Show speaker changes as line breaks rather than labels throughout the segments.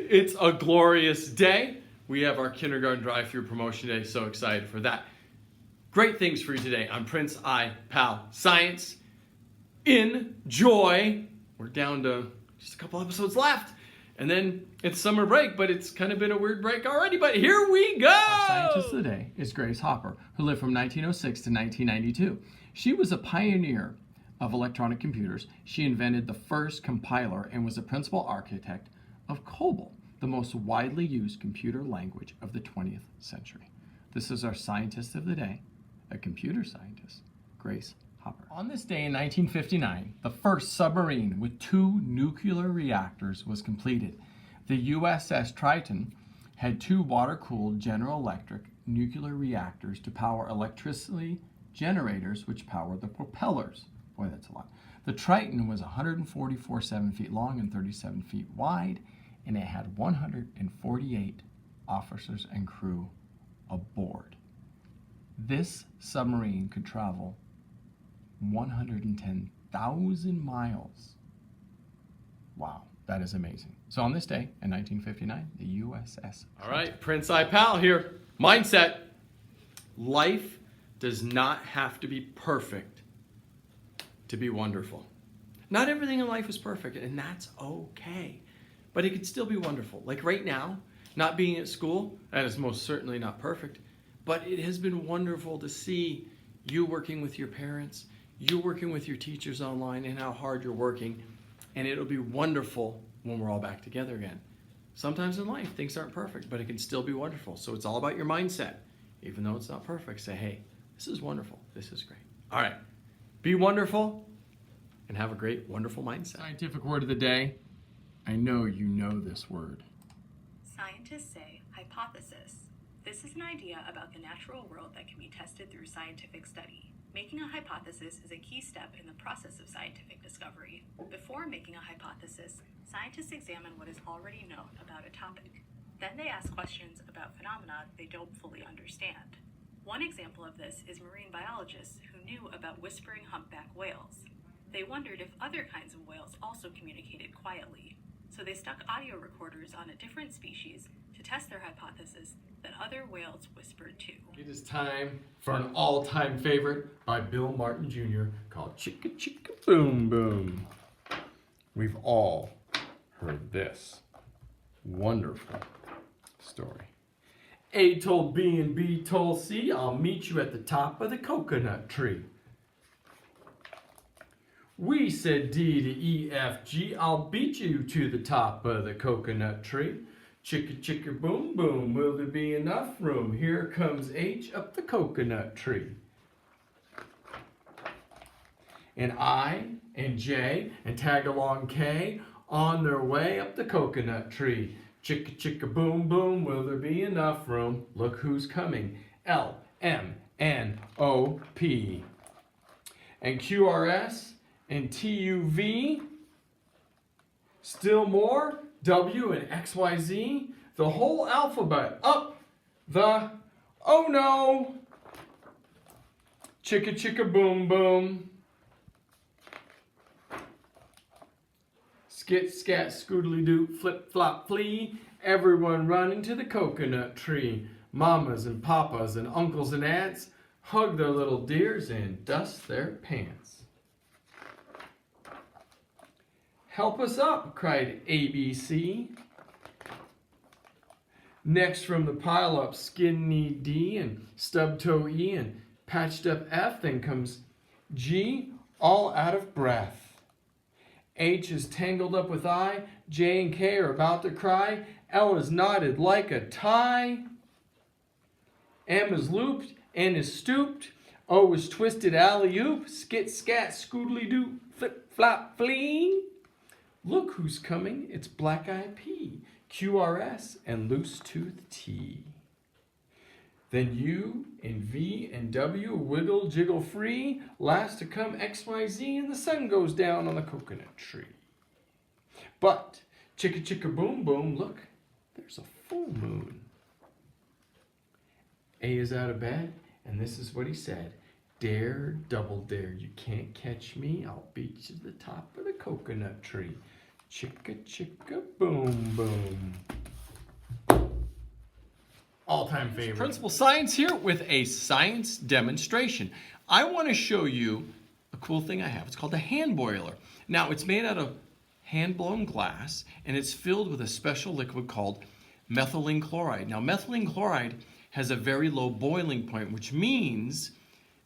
It's a glorious day. We have our kindergarten drive-through promotion day. So excited for that. Great things for you today on Prince Pal Science. Enjoy. We're down to just a couple episodes left. And then it's summer break, but it's kind of been a weird break already. But here we go.
Our scientist of the day is Grace Hopper, who lived from 1906 to 1992. She was a pioneer of electronic computers. She invented the first compiler and was the principal architect of COBOL, the most widely used computer language of the 20th century. This is our scientist of the day, a computer scientist, Grace Hopper. On this day in 1959, the first submarine with 2 nuclear reactors was completed. The USS Triton had 2 water-cooled General Electric nuclear reactors to power electricity generators which power the propellers. Boy, that's a lot. The Triton was 144.7 feet long and 37 feet wide, and it had 148 officers and crew aboard. This submarine could travel 110,000 miles. Wow, that is amazing. So on this day in 1959, the USS.
All right, Prince Pal here. Mindset. Life does not have to be perfect to be wonderful. Not everything in life is perfect, and that's okay. But it could still be wonderful. Like right now, not being at school, that is most certainly not perfect, but it has been wonderful to see you working with your parents, you working with your teachers online, and how hard you're working. And it'll be wonderful when we're all back together again. Sometimes in life, things aren't perfect, but it can still be wonderful. So it's all about your mindset. Even though it's not perfect, say, hey, this is wonderful. This is great. All right. Be wonderful and have a great, wonderful mindset.
Scientific word of the day. I know you know this word.
Scientists say hypothesis. This is an idea about the natural world that can be tested through scientific study. Making a hypothesis is a key step in the process of scientific discovery. Before making a hypothesis, scientists examine what is already known about a topic. Then they ask questions about phenomena they don't fully understand. One example of this is marine biologists who knew about whispering humpback whales. They wondered if other kinds of whales also communicated quietly. So they stuck audio recorders on a different species to test their hypothesis that other whales whispered too.
It is time for an all-time favorite by Bill Martin Jr. called Chicka Chicka Boom Boom. We've all heard this wonderful story. A told B and B told C, I'll meet you at the top of the coconut tree. We said D to E, F, G, I'll beat you to the top of the coconut tree. Chicka chicka boom boom, will there be enough room? Here comes H up the coconut tree. And I and J and tag along K on their way up the coconut tree. Chicka chicka boom boom, will there be enough room? Look who's coming. L, M, N, O, P. And Q, R, S, and T, U, V. Still more, W and X, Y, Z. The whole alphabet up the, oh no. Chicka chicka boom boom. Skit scat scoodly doo flip flop flee. Everyone running to the coconut tree. Mamas and papas and uncles and aunts hug their little dears and dust their pants. Help us up, cried ABC. Next from the pile up, skinny D and stub toe E and patched up F. Then comes G, all out of breath. H is tangled up with I. J and K are about to cry. L is knotted like a tie. M is looped, N is stooped. O is twisted alley-oop. Skit scat scoodly doo flip flop flee. Look who's coming, it's Black-Eyed P, QRS, and Loose Tooth T. Then U and V and W wiggle jiggle free. Last to come XYZ, and the sun goes down on the coconut tree. But chicka chicka boom boom, look, there's a full moon. A is out of bed, and this is what he said. Dare, double dare, you can't catch me. I'll beat you to the top of the coconut tree. Chicka chicka boom boom. All-time favorite.
Principal Science here with a science demonstration. I want to show you a cool thing I have. It's called a hand boiler. Now, it's made out of hand-blown glass, and it's filled with a special liquid called methylene chloride. Now, methylene chloride has a very low boiling point, which means,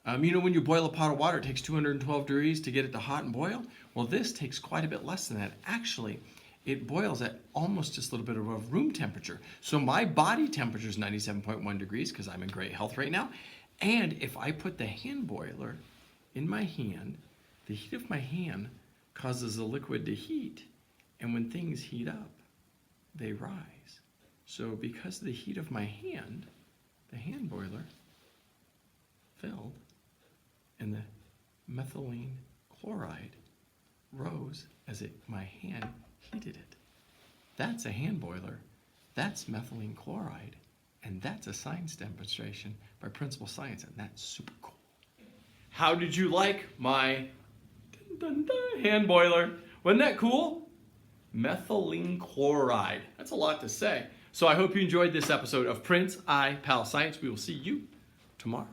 you know, when you boil a pot of water, it takes 212 degrees to get it to hot and boil. Well, this takes quite a bit less than that. Actually, it boils at almost just a little bit above room temperature. So my body temperature is 97.1 degrees because I'm in great health right now. And if I put the hand boiler in my hand, the heat of my hand causes the liquid to heat. And when things heat up, they rise. So because of the heat of my hand, the hand boiler filled and the methylene chloride rose as my hand heated it. That's a hand boiler. That's methylene chloride. And that's a science demonstration by Principal Science, and that's super cool. How did you like my hand boiler? Wasn't that cool? Methylene chloride. That's a lot to say. So I hope you enjoyed this episode of Prince I Pal Science. We will see you tomorrow.